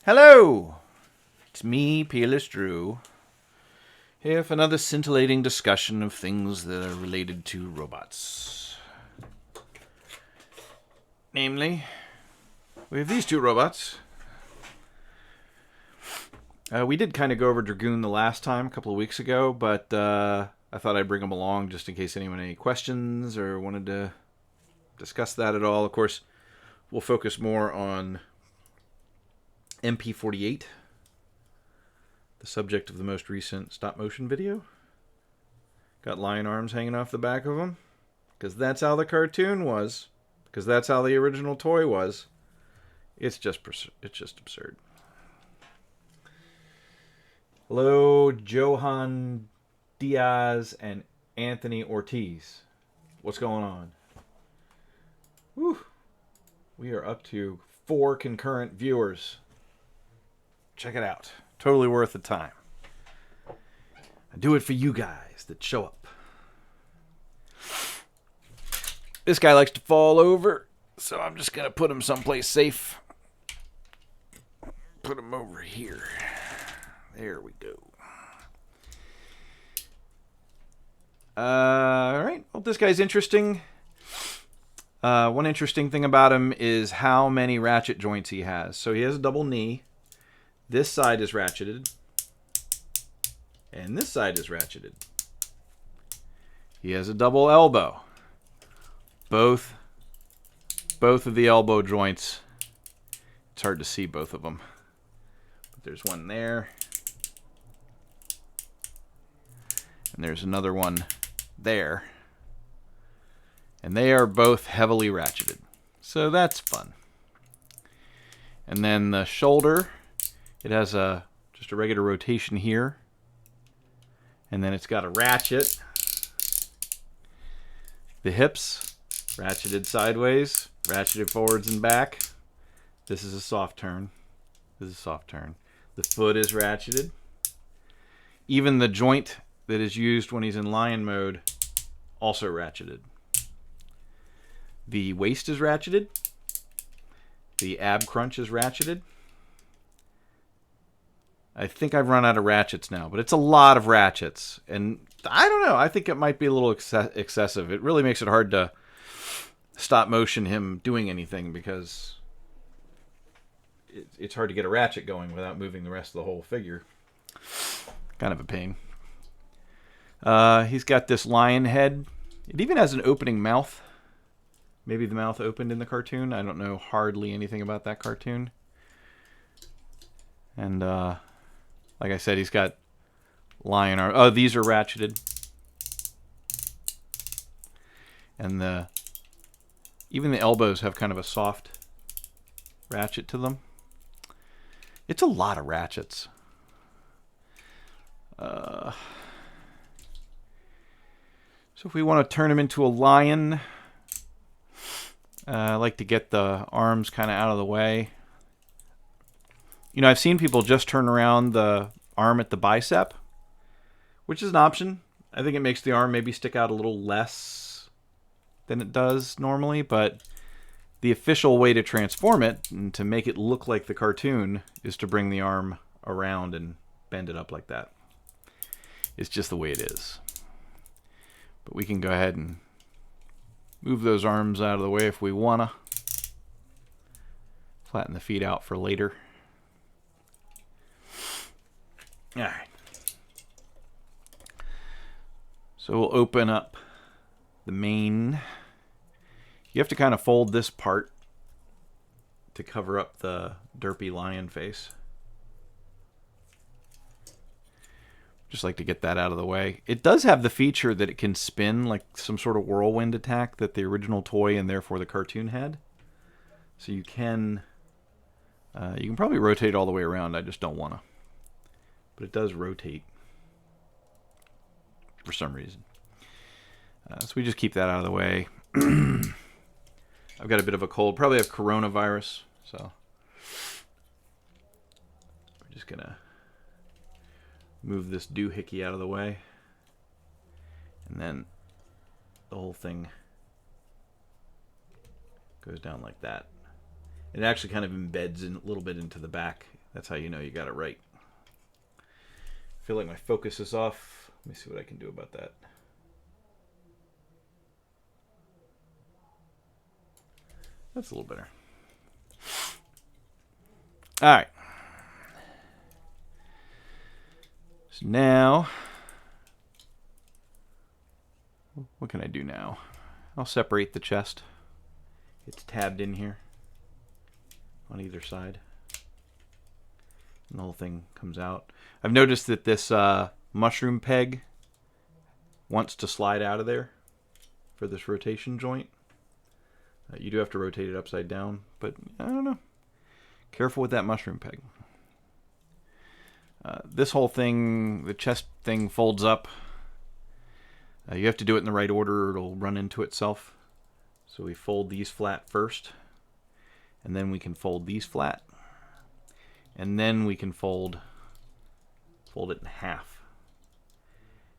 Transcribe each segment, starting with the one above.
Hello! It's me, Peerless Drew, here for another scintillating discussion of things that are related to robots. Namely, we have these two robots. We did kind of go over Dragoon the last time, a couple of weeks ago, but I thought I'd bring them along just in case anyone had any questions or wanted to discuss that at all. Of course, we'll focus more on MP48, the subject of the most recent stop-motion video. Got lion arms hanging off the back of him, because that's how the cartoon was, because that's how the original toy was. It's just absurd. Hello, Johan Diaz and Anthony Ortiz. What's going on? Whew. We are up to 4 concurrent viewers. Check it out. Totally worth the time. I do it for you guys that show up. This guy likes to fall over, so I'm just going to put him someplace safe. Put him over here. There we go. Alright. Well, this guy's interesting. One interesting thing about him is how many ratchet joints he has. So he has a double knee. This side is ratcheted. And this side is ratcheted. He has a double elbow. Both of the elbow joints. It's hard to see both of them. But there's one there. And there's another one there. And they are both heavily ratcheted. So that's fun. And then the shoulder, it has just a regular rotation here. And then it's got a ratchet. The hips, ratcheted sideways, ratcheted forwards and back. This is a soft turn. This is a soft turn. The foot is ratcheted. Even the joint that is used when he's in lion mode, also ratcheted. The waist is ratcheted. The ab crunch is ratcheted. I think I've run out of ratchets now, but it's a lot of ratchets. And I don't know, I think it might be a little excessive. It really makes it hard to stop motion him doing anything because it's hard to get a ratchet going without moving the rest of the whole figure. Kind of a pain. He's got this lion head. It even has an opening mouth. Maybe the mouth opened in the cartoon. I don't know hardly anything about that cartoon. And like I said, he's got lion arms. Oh, these are ratcheted. And even the elbows have kind of a soft ratchet to them. It's a lot of ratchets. So if we want to turn him into a lion, I like to get the arms kind of out of the way. You know, I've seen people just turn around the arm at the bicep, which is an option. I think it makes the arm maybe stick out a little less than it does normally, but the official way to transform it and to make it look like the cartoon is to bring the arm around and bend it up like that. It's just the way it is. But we can go ahead and move those arms out of the way if we wanna. Flatten the feet out for later. Alright. So we'll open up the mane. You have to kind of fold this part to cover up the derpy lion face. Just like to get that out of the way. It does have the feature that it can spin like some sort of whirlwind attack that the original toy and therefore the cartoon had. So you can probably rotate all the way around. I just don't want to. But it does rotate for some reason. So we just keep that out of the way. I've got a bit of a cold. Probably have coronavirus. So we're just going to move this doohickey out of the way. And then the whole thing goes down like that. It actually kind of embeds in a little bit into the back That's how you know you got it right. I feel like my focus is off. Let me see what I can do about that. That's a little better. All right. So now, what can I do now? I'll separate the chest. It's tabbed in here on either side. And the whole thing comes out. I've noticed that this mushroom peg wants to slide out of there for this rotation joint. You do have to rotate it upside down, but I don't know. Careful with that mushroom peg. This whole thing, the chest thing folds up. You have to do it in the right order or it'll run into itself. So we fold these flat first, and then we can fold these flat, and then we can fold it in half.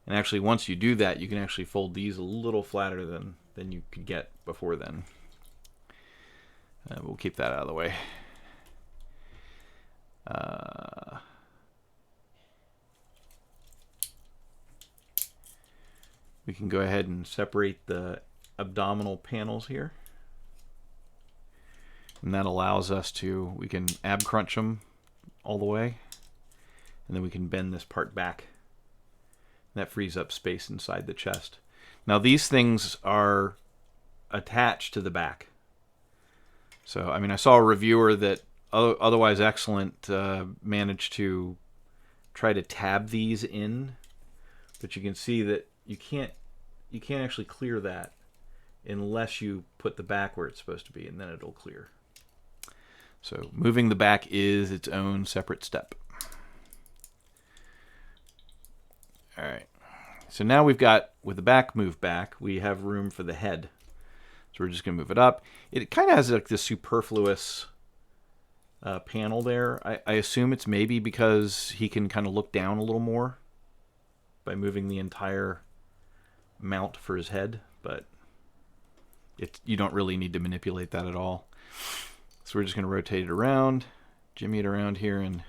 And actually, once you do that, you can actually fold these a little flatter than you could get before then. We'll keep that out of the way. We can go ahead and separate the abdominal panels here. And that allows us to, we can ab crunch them all the way. And then we can bend this part back. That frees up space inside the chest. Now these things are attached to the back. So, I mean, I saw a reviewer that otherwise excellent managed to try to tab these in. But you can see that you can't actually clear that unless you put the back where it's supposed to be, and then it'll clear. So moving the back is its own separate step. All right. So now we've got, with the back moved back, we have room for the head. So we're just going to move it up. It kind of has like this superfluous panel there. I assume it's maybe because he can kind of look down a little more by moving the entire mount for his head, but you don't really need to manipulate that at all. So we're just going to rotate it around, jimmy it around here, and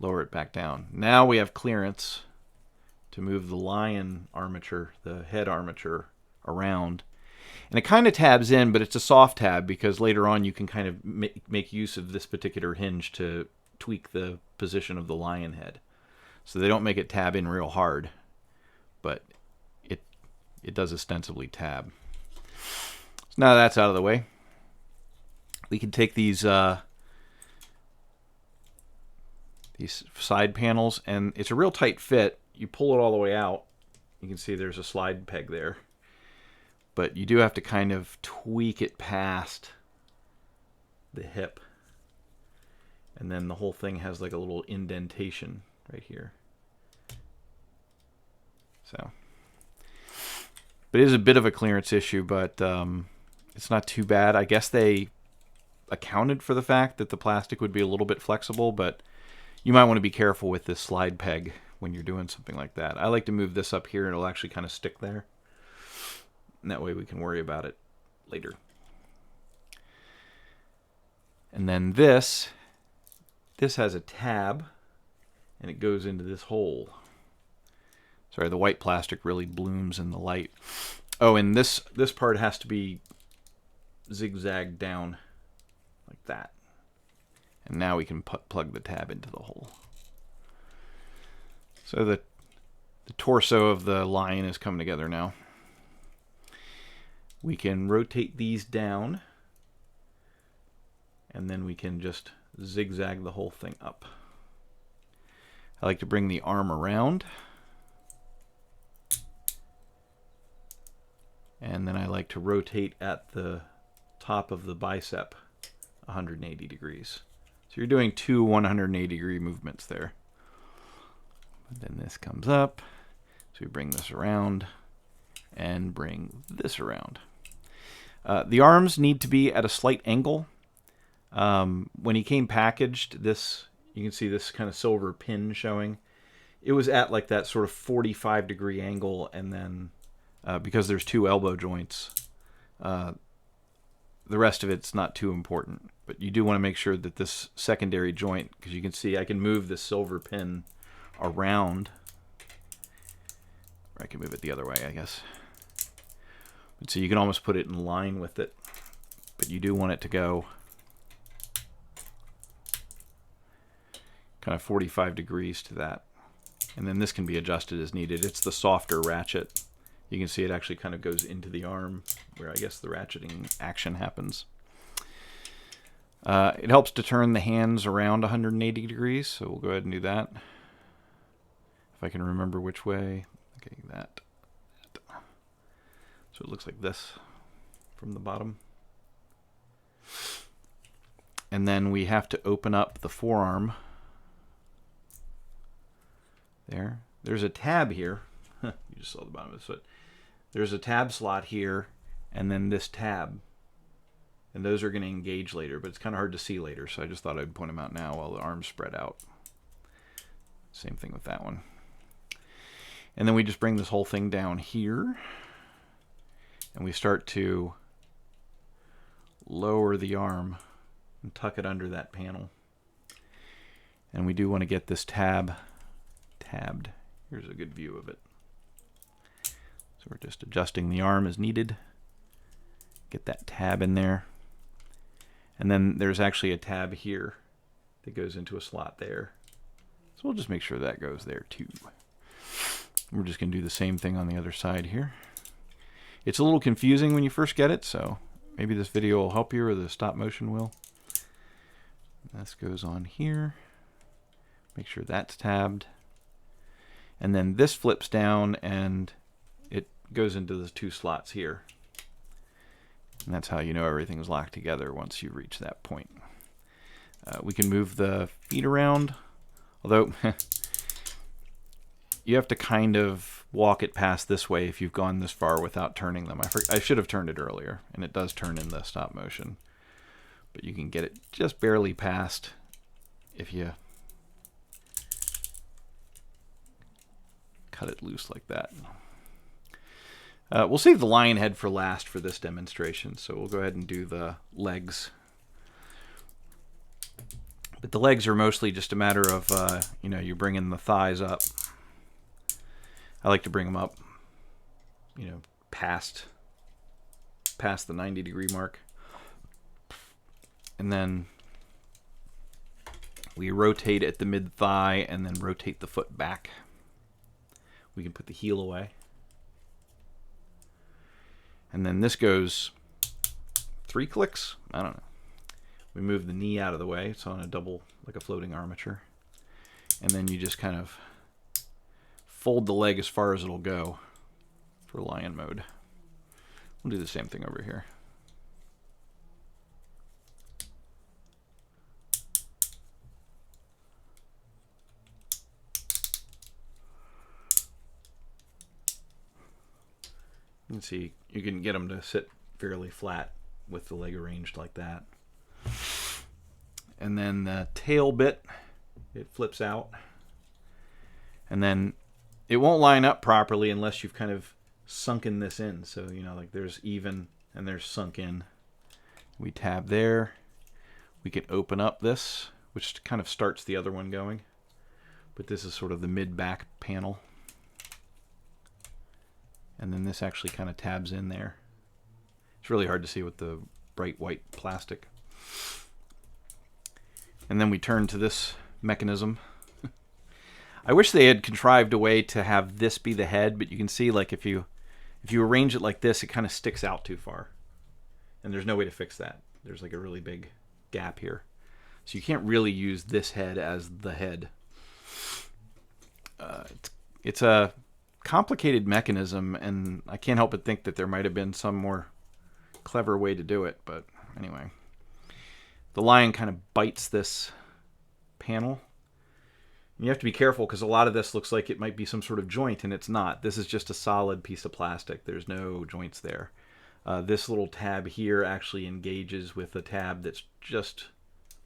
lower it back down. Now we have clearance to move the lion armature, the head armature, around. And it kind of tabs in, but it's a soft tab because later on you can kind of make use of this particular hinge to tweak the position of the lion head. So they don't make it tab in real hard, but it does ostensibly tab. So now that's out of the way. We can take these side panels, and it's a real tight fit. You pull it all the way out. You can see there's a slide peg there. But you do have to kind of tweak it past the hip. And then the whole thing has like a little indentation right here. So, but it is a bit of a clearance issue, but it's not too bad. I guess they accounted for the fact that the plastic would be a little bit flexible, but you might want to be careful with this slide peg when you're doing something like that. I like to move this up here and it'll actually kind of stick there. And that way we can worry about it later. And then this has a tab, and it goes into this hole. Sorry, the white plastic really blooms in the light. Oh, and this part has to be zigzagged down like that. And now we can plug the tab into the hole. So the torso of the lion is coming together now. We can rotate these down, and then we can just zigzag the whole thing up. I like to bring the arm around, and then I like to rotate at the top of the bicep 180 degrees. So you're doing two 180 degree movements there. But then this comes up, so we bring this around and bring this around. The arms need to be at a slight angle. When he came packaged, you can see this kind of silver pin showing. It was at like that sort of 45 degree angle, and then because there's two elbow joints, the the rest of it's not too important. But you do want to make sure that this secondary joint, because you can see I can move this silver pin around. Or I can move it the other way, I guess. And so you can almost put it in line with it. But you do want it to go kind of 45 degrees to that. And then this can be adjusted as needed. It's the softer ratchet. You can see it actually kind of goes into the arm where I guess the ratcheting action happens. It helps to turn the hands around 180 degrees, so we'll go ahead and do that. If I can remember which way. Okay, that. So it looks like this from the bottom. And then we have to open up the forearm. There's a tab here. You just saw the bottom of this foot. There's a tab slot here, and then this tab. And those are going to engage later, but it's kind of hard to see later, so I just thought I'd point them out now while the arm's spread out. Same thing with that one. And then we just bring this whole thing down here, and we start to lower the arm and tuck it under that panel. And we do want to get this tab tabbed. Here's a good view of it. So we're just adjusting the arm as needed. Get that tab in there. And then there's actually a tab here that goes into a slot there. So we'll just make sure that goes there too. We're just going to do the same thing on the other side here. It's a little confusing when you first get it, so maybe this video will help you, or the stop motion will. This goes on here. Make sure that's tabbed. And then this flips down and it goes into the two slots here. And that's how you know everything's locked together once you reach that point. We can move the feet around, although you have to kind of walk it past this way if you've gone this far without turning them. I should have turned it earlier, and it does turn in the stop motion. But you can get it just barely past if you cut it loose like that. We'll save the lion head for last for this demonstration, so we'll go ahead and do the legs. But the legs are mostly just a matter of, you bringing the thighs up. I like to bring them up, past the 90-degree mark. And then we rotate at the mid-thigh and then rotate the foot back. We can put the heel away. And then this goes 3 clicks. I don't know. We move the knee out of the way. It's on a double, like a floating armature. And then you just kind of fold the leg as far as it'll go for lion mode. We'll do the same thing over here. You can see you can get them to sit fairly flat with the leg arranged like that. And then the tail bit, it flips out. And then it won't line up properly unless you've kind of sunken this in. So, like there's even and there's sunk in. We tab there. We can open up this, which kind of starts the other one going. But this is sort of the mid-back panel. And then this actually kind of tabs in there. It's really hard to see with the bright white plastic. And then we turn to this mechanism. I wish they had contrived a way to have this be the head, but you can see like if you arrange it like this, it kind of sticks out too far. And there's no way to fix that. There's like a really big gap here. So you can't really use this head as the head. It's a complicated mechanism, and I can't help but think that there might have been some more clever way to do it, but anyway. The lion kind of bites this panel. And you have to be careful because a lot of this looks like it might be some sort of joint, and it's not. This is just a solid piece of plastic. There's no joints there. This little tab here actually engages with a tab that's just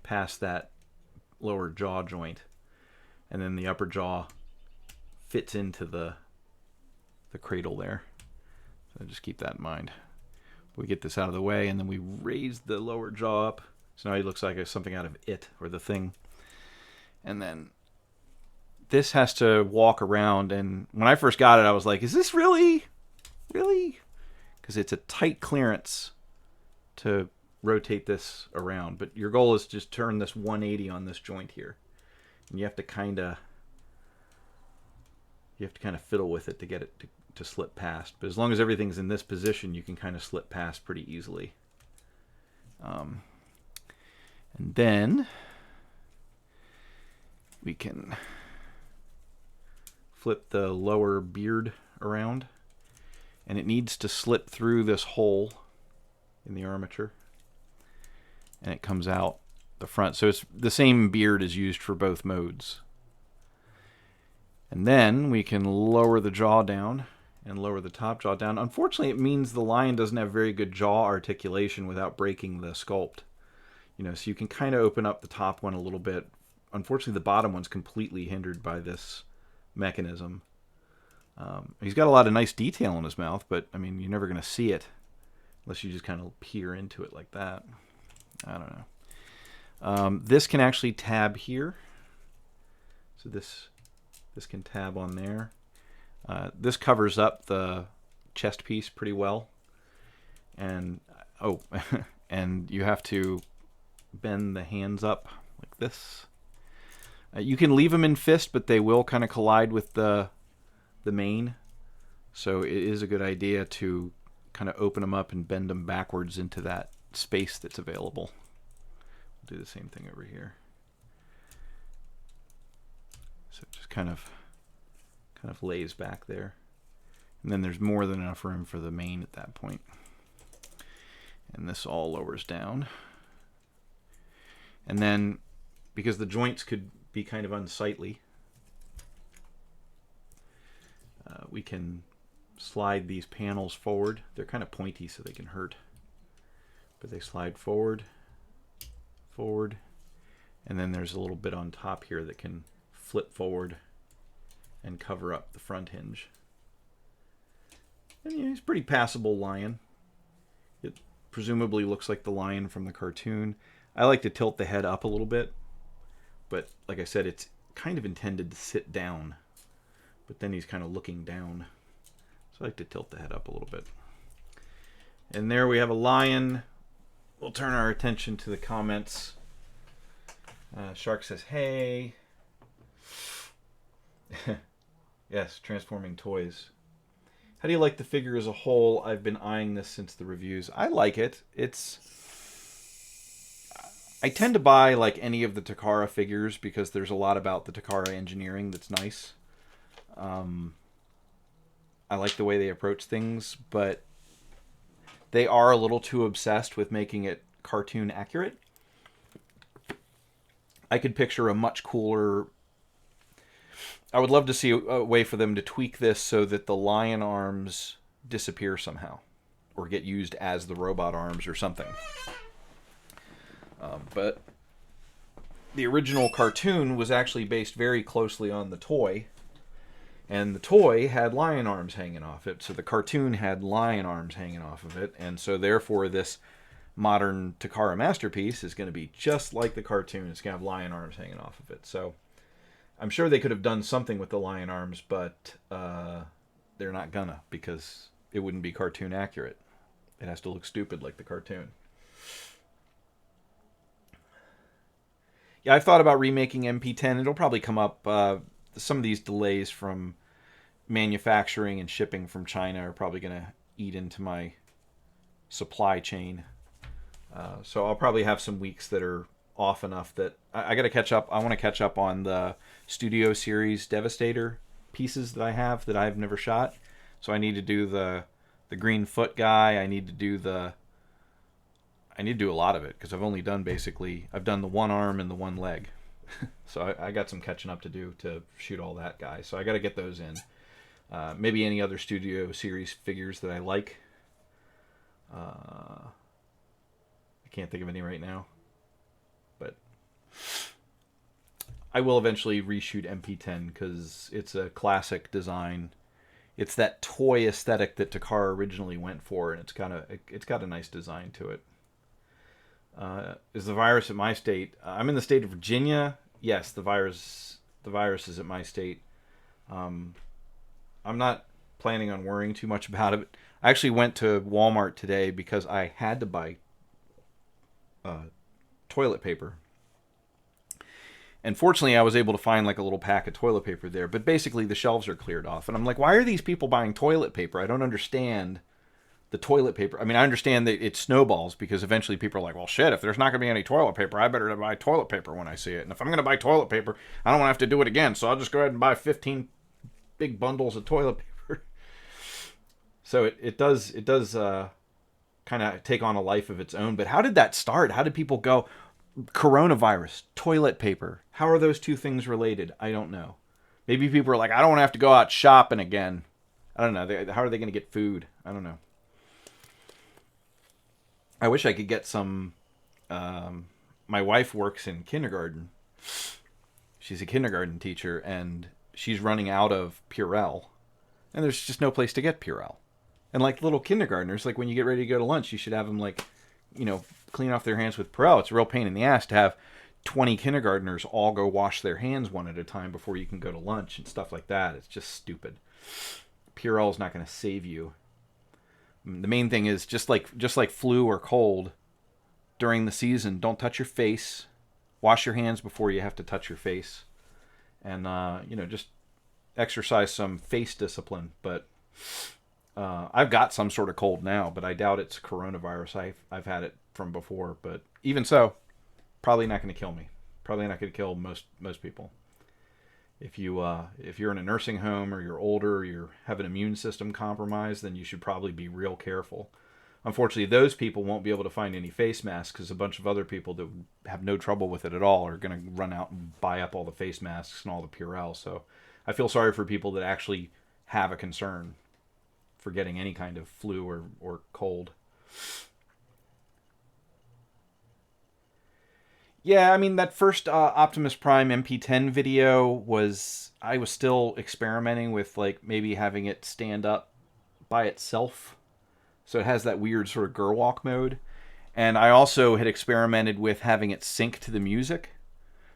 past that lower jaw joint, and then the upper jaw fits into the cradle there. So just keep that in mind. We get this out of the way, and then we raise the lower jaw up. So now he looks like something out of It, or The Thing. And then this has to walk around, and when I first got it, I was like, is this really? Because it's a tight clearance to rotate this around. But your goal is to just turn this 180 on this joint here. And you have to kind of fiddle with it to get it to slip past. But as long as everything's in this position, you can kind of slip past pretty easily. And then we can flip the lower beard around, and it needs to slip through this hole in the armature, and it comes out the front. So it's the same beard is used for both modes. And then we can lower the jaw down and lower the top jaw down. Unfortunately, it means the lion doesn't have very good jaw articulation without breaking the sculpt. So you can kind of open up the top one a little bit. Unfortunately, the bottom one's completely hindered by this mechanism. He's got a lot of nice detail in his mouth, but I mean, you're never going to see it unless you just kind of peer into it like that. I don't know. This can actually tab here. So this can tab on there. This covers up the chest piece pretty well. And, and you have to bend the hands up like this. You can leave them in fist, but they will kind of collide with the mane. So it is a good idea to kind of open them up and bend them backwards into that space that's available. We'll do the same thing over here. So it just kind of lays back there. And then there's more than enough room for the mane at that point. And this all lowers down. And then, because the joints could be kind of unsightly, we can slide these panels forward. They're kind of pointy, so they can hurt. But they slide forward, and then there's a little bit on top here that can flip forward and cover up the front hinge. And he's a pretty passable lion. It presumably looks like the lion from the cartoon. I like to tilt the head up a little bit, but like I said, it's kind of intended to sit down, but then he's kind of looking down. So I like to tilt the head up a little bit. And there we have a lion. We'll turn our attention to the comments. Shark says, hey. Yes, transforming toys. How do you like the figure as a whole? I've been eyeing this since the reviews. I like it. I tend to buy like any of the Takara figures because there's a lot about the Takara engineering that's nice. I like the way they approach things, but they are a little too obsessed with making it cartoon accurate. I could picture a much cooler... I would love to see a way for them to tweak this so that the lion arms disappear somehow, or get used as the robot arms or something. But the original cartoon was actually based very closely on the toy, and the toy had lion arms hanging off it, so the cartoon had lion arms hanging off of it, and so therefore this modern Takara masterpiece is going to be just like the cartoon. It's going to have lion arms hanging off of it. So I'm sure they could have done something with the lion arms, but they're not gonna, because it wouldn't be cartoon accurate. It has to look stupid like the cartoon. Yeah, I've thought about remaking MP10. It'll probably come up. Some of these delays from manufacturing and shipping from China are probably going to eat into my supply chain. So I'll probably have some weeks that are off enough that I got to catch up. I want to catch up on the Studio Series Devastator pieces that I have that I've never shot. So I need to do the green foot guy. I need to do a lot of it, because I've only done I've done the one arm and the one leg. So I got some catching up to do to shoot all that guy. So I got to get those in. Maybe any other Studio Series figures that I like. I can't think of any right now. But I will eventually reshoot MP10 because it's a classic design. It's that toy aesthetic that Takara originally went for, and it's got a nice design to it. Is the virus at my state? I'm in the state of Virginia. Yes, the virus is at my state. I'm not planning on worrying too much about it. I actually went to Walmart today because I had to buy toilet paper. And fortunately, I was able to find like a little pack of toilet paper there. But basically, the shelves are cleared off. And I'm like, why are these people buying toilet paper? I don't understand the toilet paper. I mean, I understand that it snowballs because eventually people are like, well, shit, if there's not going to be any toilet paper, I better buy toilet paper when I see it. And if I'm going to buy toilet paper, I don't want to have to do it again. So I'll just go ahead and buy 15 big bundles of toilet paper. So it does kind of take on a life of its own. But how did that start? How did people go, coronavirus, toilet paper? How are those two things related? I don't know. Maybe people are like, I don't want to have to go out shopping again. I don't know. How are they going to get food? I don't know. I wish I could get some. My wife works in kindergarten. She's a kindergarten teacher, and she's running out of Purell. And there's just no place to get Purell. And like little kindergartners, like when you get ready to go to lunch, you should have them like, clean off their hands with Purell. It's a real pain in the ass to have 20 kindergartners all go wash their hands one at a time before you can go to lunch and stuff like that. It's just stupid. Purell is not going to save you. The main thing is just like flu or cold during the season, don't touch your face. Wash your hands before you have to touch your face. And, just exercise some face discipline. But I've got some sort of cold now, but I doubt it's coronavirus. I've had it from before, but even so, probably not going to kill me. Probably not going to kill most people. If you're in a nursing home or you're older or you have an immune system compromised, then you should probably be real careful. Unfortunately, those people won't be able to find any face masks because a bunch of other people that have no trouble with it at all are going to run out and buy up all the face masks and all the Purell. So I feel sorry for people that actually have a concern for getting any kind of flu or cold. Yeah, I mean, that first Optimus Prime MP10 video I was still experimenting with, like, maybe having it stand up by itself. So it has that weird sort of Gerwalk mode. And I also had experimented with having it sync to the music.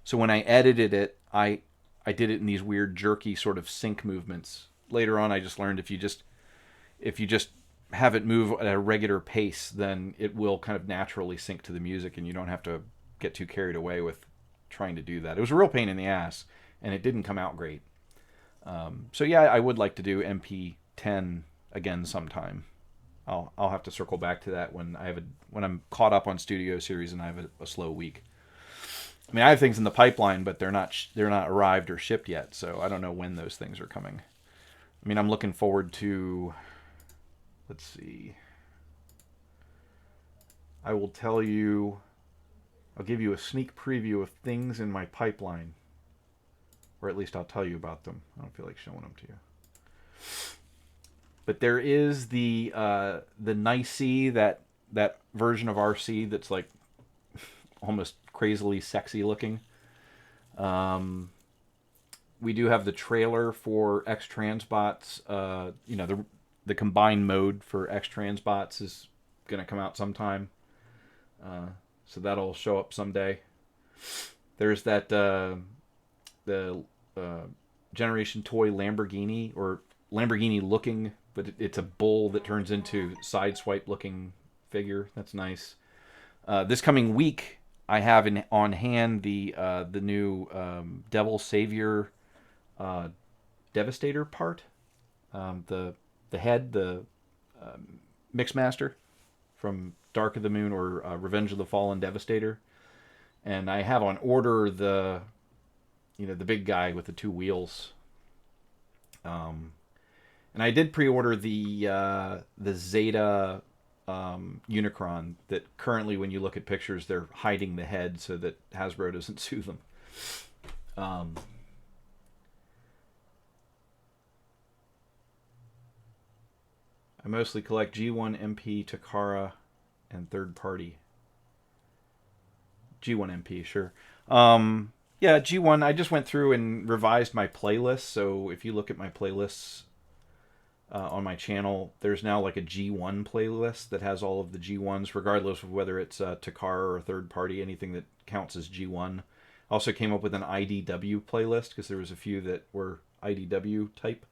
So when I edited it, I did it in these weird jerky sort of sync movements. Later on, I just learned if you just have it move at a regular pace, then it will kind of naturally sync to the music and you don't have to get too carried away with trying to do that. It was a real pain in the ass, and it didn't come out great. So yeah, I would like to do MP10 again sometime. I'll have to circle back to that when I'm caught up on Studio Series and I have a slow week. I mean, I have things in the pipeline, but they're not arrived or shipped yet, so I don't know when those things are coming. I mean, I'm looking forward to. Let's see. I will tell you. I'll give you a sneak preview of things in my pipeline. Or at least I'll tell you about them. I don't feel like showing them to you. But there is the Nicey, that version of RC that's like almost crazily sexy looking. We do have the trailer for X Transbots. The combined mode for X Transbots is going to come out sometime. So that'll show up someday. There's that the Generation Toy Lamborghini, or Lamborghini looking, but it's a bull that turns into Sideswipe looking figure. That's nice. This coming week, I have on hand the new Devil Savior Devastator part. The head, the Mixmaster from Dark of the Moon or Revenge of the Fallen Devastator. And I have on order the big guy with the two wheels. And I did pre-order the Zeta Unicron that currently, when you look at pictures, they're hiding the head so that Hasbro doesn't sue them. I mostly collect G1, MP, Takara, and third party. G1 MP, sure. Yeah, G1, I just went through and revised my playlist. So if you look at my playlists, on my channel. There's now like a G1 playlist that has all of the G1s, regardless of whether it's Takara or third party, anything that counts as G1. Also came up with an IDW playlist because there was a few that were IDW type.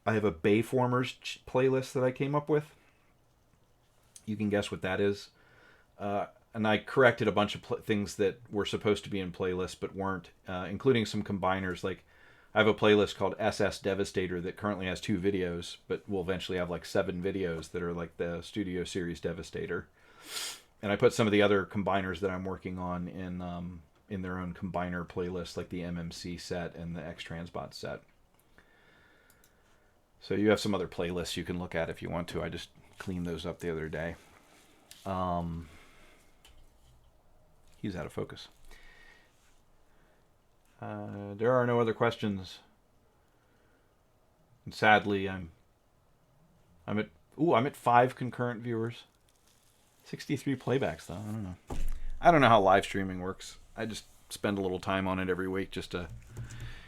I have a Bayformers playlist that I came up with. You can guess what that is. And I corrected a bunch of things that were supposed to be in playlists but weren't, including some combiners. Like, I have a playlist called SS Devastator that currently has 2 videos, but will eventually have like 7 videos that are like the Studio Series Devastator. And I put some of the other combiners that I'm working on in their own combiner playlist, like the MMC set and the X-Transbot set. So you have some other playlists you can look at if you want to. I just cleaned those up the other day. He's out of focus. There are no other questions. And sadly, I'm at 5 concurrent viewers. 63 playbacks though. I don't know how live streaming works. I just spend a little time on it every week just to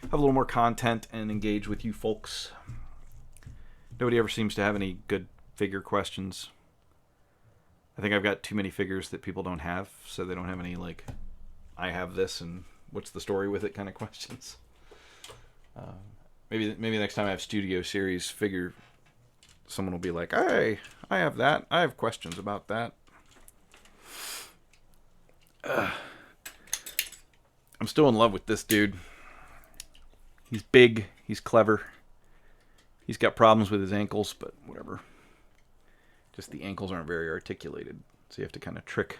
have a little more content and engage with you folks. Nobody ever seems to have any good figure questions. I think I've got too many figures that people don't have, so they don't have any, like, I have this and what's the story with it kind of questions. Maybe next time I have Studio Series figure, someone will be like, hey, I have that. I have questions about that. I'm still in love with this dude. He's big. He's clever. He's got problems with his ankles, but whatever. Just the ankles aren't very articulated, so you have to kind of trick.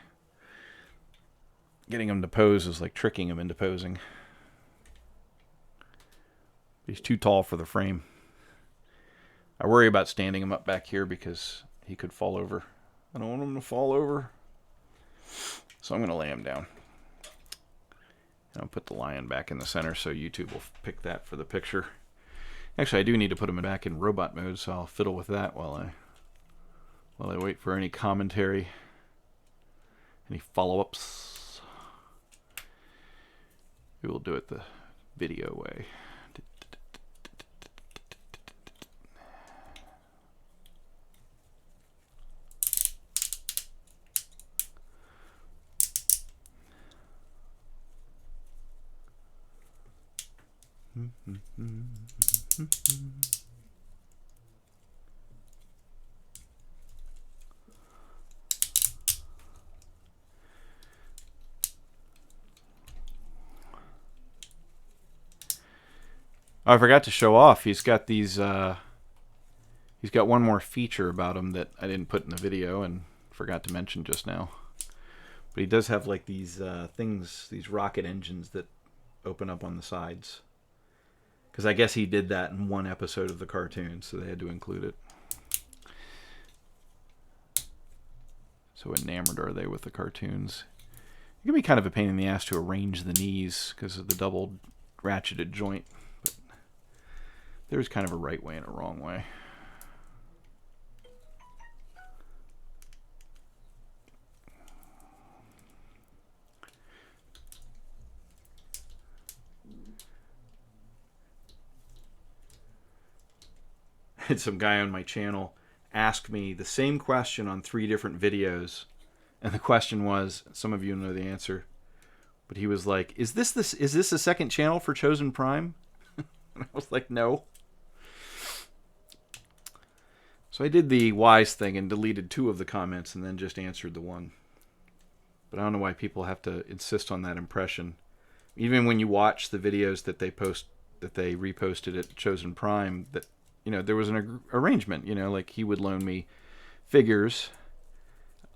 Getting him to pose is like tricking him into posing. He's too tall for the frame. I worry about standing him up back here because he could fall over. I don't want him to fall over. So I'm going to lay him down. And I'll put the lion back in the center so YouTube will pick that for the picture. Actually, I do need to put him back in robot mode, so I'll fiddle with that while I wait for any commentary, any follow-ups. We will do it the video way. Oh, I forgot to show off. He's got these. He's got one more feature about him that I didn't put in the video and forgot to mention just now. But he does have like these things, these rocket engines that open up on the sides. Because I guess he did that in one episode of the cartoon, so they had to include it. So enamored are they with the cartoons. It can be kind of a pain in the ass to arrange the knees because of the double ratcheted joint. But there's kind of a right way and a wrong way. Had some guy on my channel ask me the same question on 3 different videos, and the question was, some of you know the answer, but he was like, is this a second channel for Chosen Prime? And I was like, no. So I did the wise thing and deleted 2 of the comments and then just answered the one. But I don't know why people have to insist on that impression. Even when you watch the videos that they post, that they reposted at Chosen Prime, that, you know, there was an arrangement, you know, like he would loan me figures,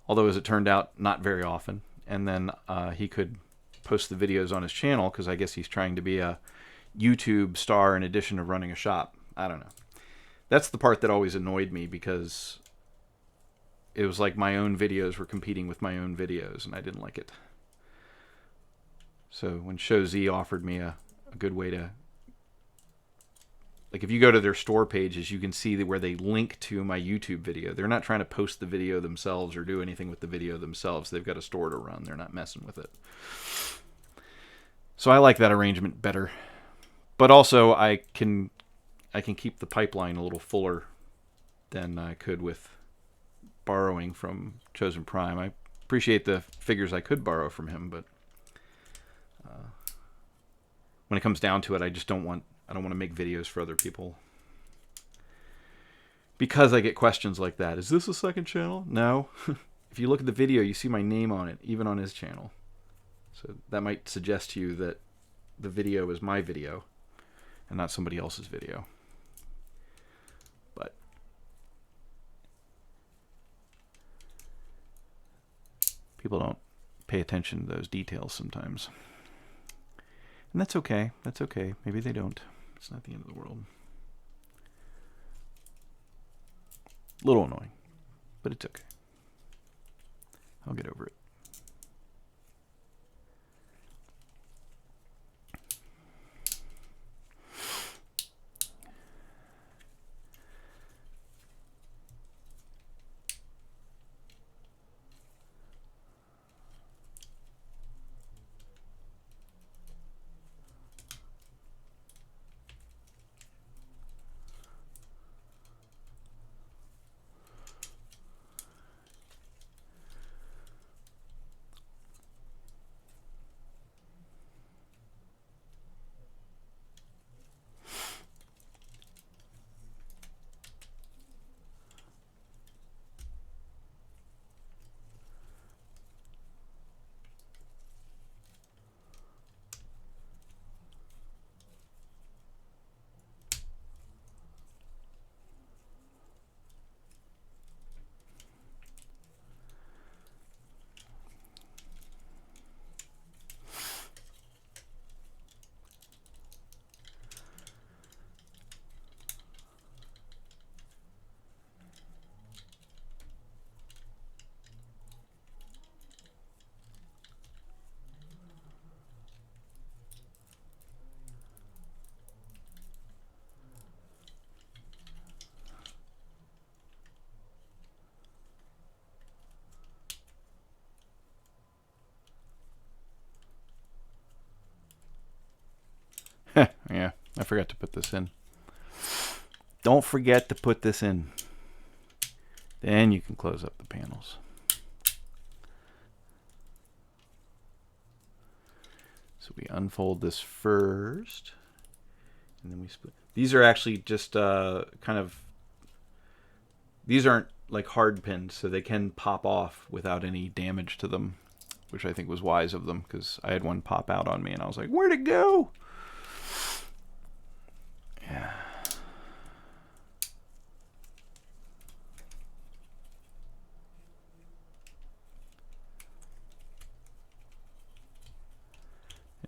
although as it turned out, not very often. And then he could post the videos on his channel because I guess he's trying to be a YouTube star in addition to running a shop. I don't know. That's the part that always annoyed me because it was like my own videos were competing with my own videos and I didn't like it. So when ShowZ offered me a good way to, like if you go to their store pages, you can see where they link to my YouTube video. They're not trying to post the video themselves or do anything with the video themselves. They've got a store to run. They're not messing with it. So I like that arrangement better. But also I I can keep the pipeline a little fuller than I could with borrowing from Chosen Prime. I appreciate the figures I could borrow from him, but when it comes down to it, I don't want to make videos for other people. Because I get questions like that. Is this a second channel? No. If you look at the video, you see my name on it, even on his channel. So that might suggest to you that the video is my video and not somebody else's video. But people don't pay attention to those details sometimes. And that's okay. That's okay. Maybe they don't. It's not the end of the world. A little annoying, but it's okay. I'll get over it. Yeah, I forgot to put this in. Don't forget to put this in. Then you can close up the panels. So we unfold this first, and then we split. These are actually just kind of, these aren't like hard pinned, so they can pop off without any damage to them, which I think was wise of them, because I had one pop out on me and I was like, where'd it go? Yeah.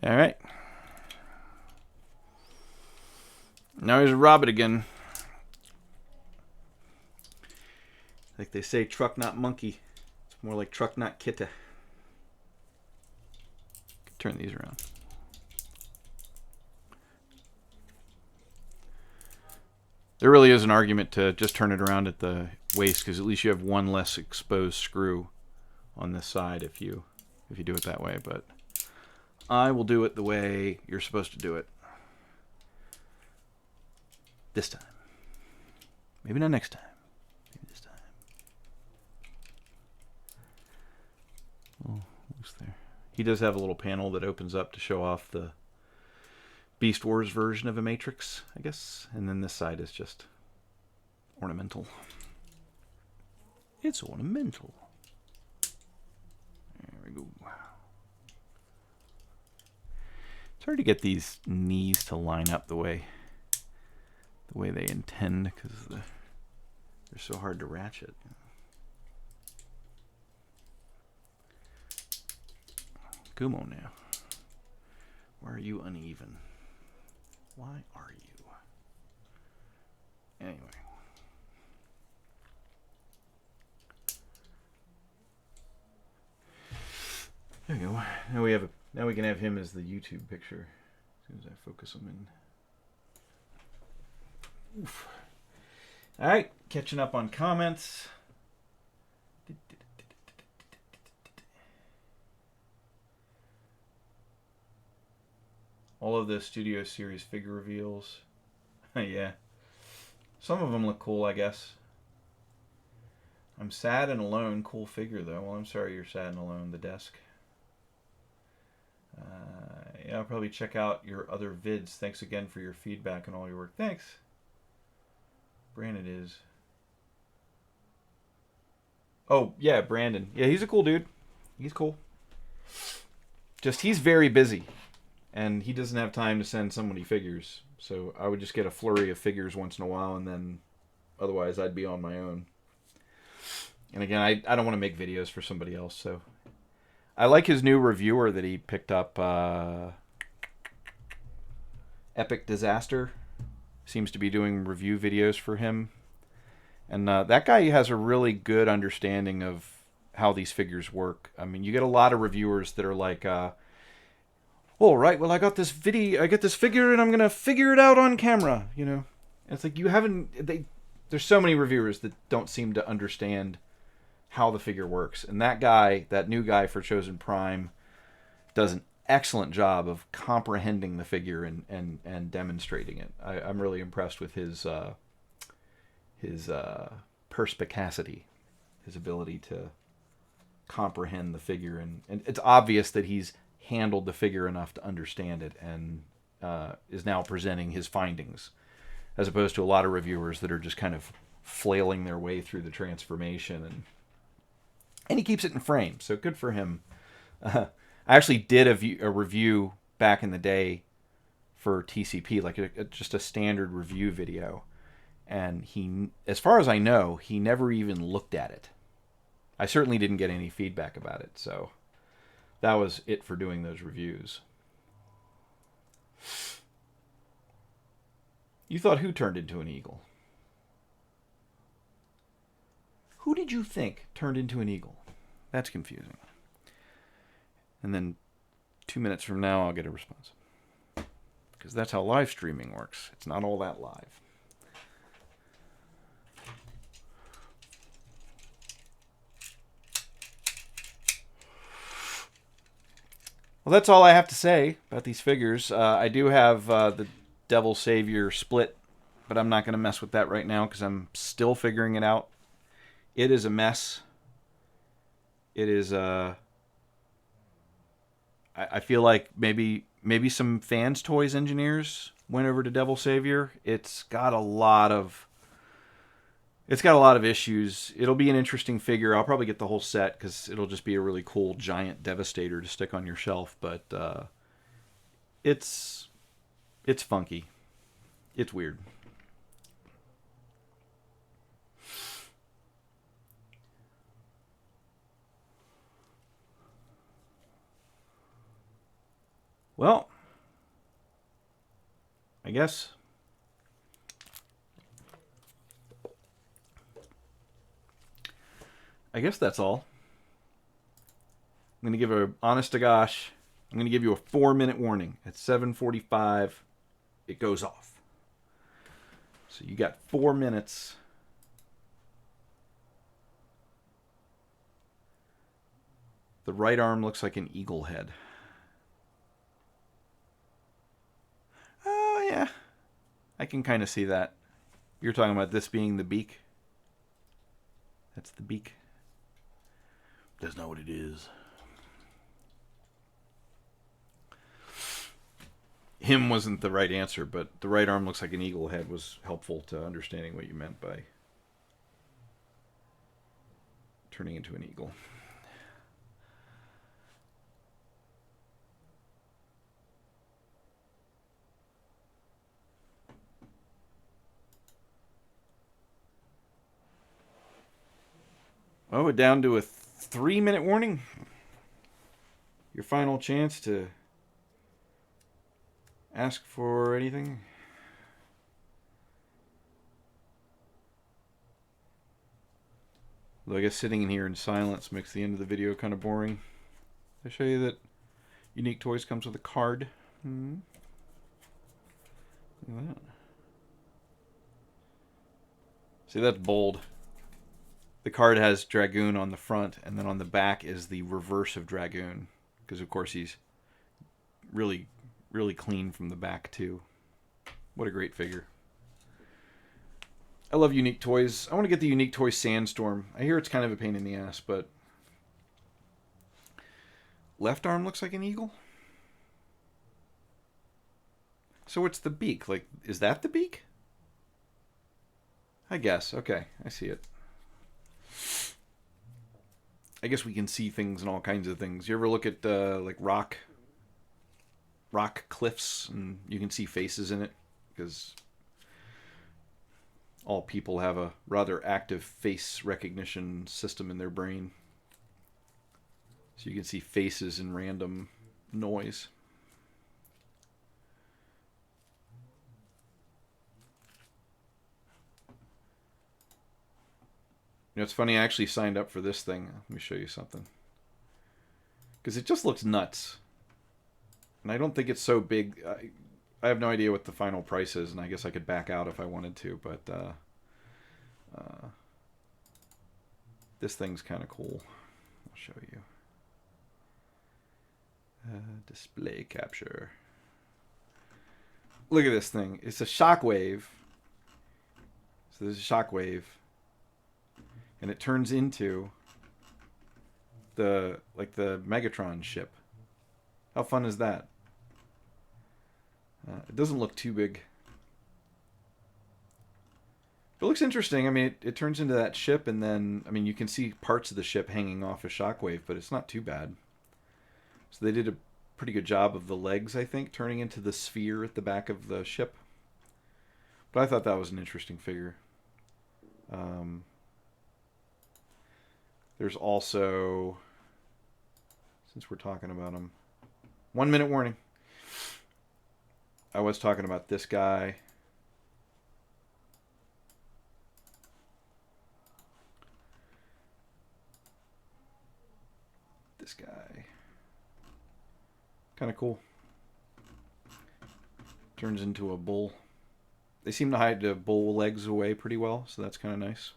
All right. Now here's Robert again. Like they say, truck not monkey. It's more like truck not kitta. Turn these around. There really is an argument to just turn it around at the waist, because at least you have one less exposed screw on this side if you do it that way. But I will do it the way you're supposed to do it. This time. Maybe not next time. Maybe this time. Oh, loose there. He does have a little panel that opens up to show off the Beast Wars version of a Matrix, I guess. And then this side is just ornamental. It's ornamental. There we go. It's hard to get these knees to line up the way they intend, because they're so hard to ratchet. Kumo now. Why are you uneven? Why are you? Anyway. There we go. Now we can have him as the YouTube picture. As soon as I focus him in. Oof. All right, catching up on comments. All of the Studio Series figure reveals. Yeah. Some of them look cool, I guess. I'm sad and alone. Cool figure, though. Well, I'm sorry you're sad and alone. The desk. Yeah, I'll probably check out your other vids. Thanks again for your feedback and all your work. Thanks. Brandon is. Oh, yeah, Brandon. Yeah, he's a cool dude. He's cool. Just, he's very busy. And he doesn't have time to send somebody figures. So I would just get a flurry of figures once in a while, and then otherwise I'd be on my own. And again, I don't want to make videos for somebody else, so... I like his new reviewer that he picked up, Epic Disaster. Seems to be doing review videos for him. And that guy has a really good understanding of how these figures work. I mean, you get a lot of reviewers that are like, all right, well, I got this figure, and I'm going to figure it out on camera, you know? And it's like, there's so many reviewers that don't seem to understand how the figure works. And that guy, that new guy for Chosen Prime, does an excellent job of comprehending the figure and demonstrating it. I'm really impressed with his perspicacity, his ability to comprehend the figure. And it's obvious that he's handled the figure enough to understand it and is now presenting his findings, as opposed to a lot of reviewers that are just kind of flailing their way through the transformation. And he keeps it in frame, so good for him. I actually did a review back in the day for TCP, like just a standard review video. And he, as far as I know, he never even looked at it. I certainly didn't get any feedback about it, so that was it for doing those reviews. You thought who turned into an eagle? Who did you think turned into an eagle? That's confusing. And then 2 minutes from now, I'll get a response. Because that's how live streaming works. It's not all that live. Well, that's all I have to say about these figures. I do have the Devil Savior split, but I'm not going to mess with that right now because I'm still figuring it out. It is a mess. It is I feel like maybe some Fans Toys engineers went over to Devil Savior. It's got a lot of issues. It'll be an interesting figure. I'll probably get the whole set because it'll just be a really cool giant Devastator to stick on your shelf. But it's funky. It's weird. Well, I guess that's all. I'm going to give a honest to gosh. I'm going to give you a 4-minute warning. At 7:45, it goes off. So you got 4 minutes. The right arm looks like an eagle head. Oh, yeah. I can kind of see that. You're talking about this being the beak? That's the beak. That's not what it is. Him wasn't the right answer, but the right arm looks like an eagle head was helpful to understanding what you meant by turning into an eagle. Oh, we're down to a 3-minute warning. Your final chance to ask for anything. Though I guess sitting in here in silence makes the end of the video kind of boring. I show you that Unique Toys comes with a card. Look at that. See, that's bold. The card has Dragoon on the front, and then on the back is the reverse of Dragoon. Because, of course, he's really, really clean from the back, too. What a great figure. I love unique toys. I want to get the unique toy Sandstorm. I hear it's kind of a pain in the ass, but left arm looks like an eagle. So what's the beak? Like, is that the beak? I guess. Okay, I see it. I guess we can see things and all kinds of things. You ever look at like rock cliffs and you can see faces in it? Because all people have a rather active face recognition system in their brain. So you can see faces in random noise. You know, it's funny, I actually signed up for this thing. Let me show you something. Because it just looks nuts. And I don't think it's so big. I have no idea what the final price is, and I guess I could back out if I wanted to, but this thing's kind of cool. I'll show you. Display capture. Look at this thing. It's a shockwave. So there's a shockwave. And it turns into the Megatron ship. How fun is that? It doesn't look too big. It looks interesting. I mean, it turns into that ship, and then, I mean, you can see parts of the ship hanging off a shockwave, but it's not too bad. So they did a pretty good job of the legs, I think, turning into the sphere at the back of the ship. But I thought that was an interesting figure. There's also, since we're talking about them, 1 minute warning. I was talking about this guy. This guy. Kind of cool. Turns into a bull. They seem to hide the bull legs away pretty well, so that's kind of nice.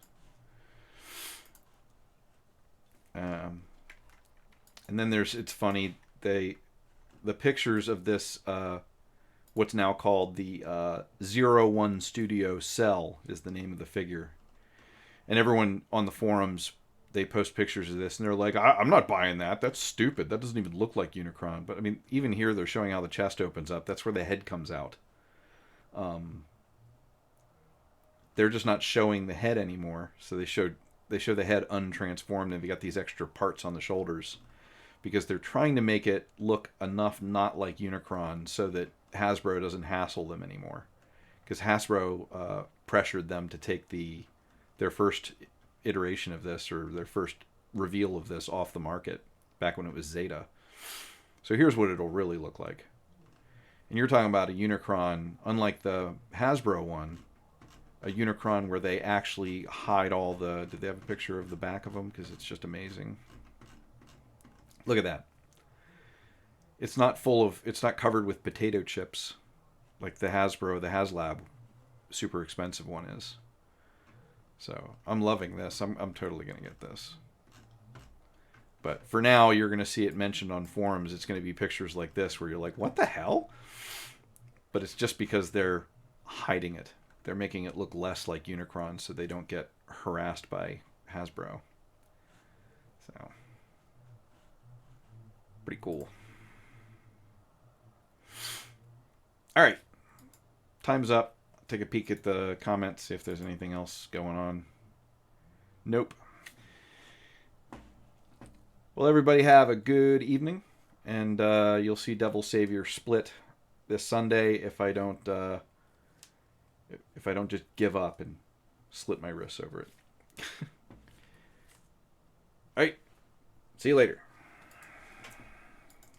And then it's funny, the pictures of this, what's now called the 01 Studio Cell is the name of the figure. And everyone on the forums, they post pictures of this, and they're like, I'm not buying that. That's stupid. That doesn't even look like Unicron. But, I mean, even here they're showing how the chest opens up. That's where the head comes out. They're just not showing the head anymore. So they show the head untransformed, and they got these extra parts on the shoulders because they're trying to make it look enough not like Unicron so that Hasbro doesn't hassle them anymore. Because Hasbro pressured them to take their first iteration of this, or their first reveal of this, off the market back when it was Zeta. So here's what it'll really look like. And you're talking about a Unicron, unlike the Hasbro one, a Unicron where they actually hide all the... Did they have a picture of the back of them? Because it's just amazing. Look at that. It's not covered with potato chips like the HasLab super expensive one is. So I'm loving this. I'm totally going to get this. But for now, you're going to see it mentioned on forums. It's going to be pictures like this where you're like, what the hell? But it's just because they're hiding it. They're making it look less like Unicron so they don't get harassed by Hasbro. So, pretty cool. All right. Time's up. Take a peek at the comments, see if there's anything else going on. Nope. Well, everybody have a good evening, and you'll see Devil Savior split this Sunday if I don't just give up and slit my wrists over it. All right. See you later.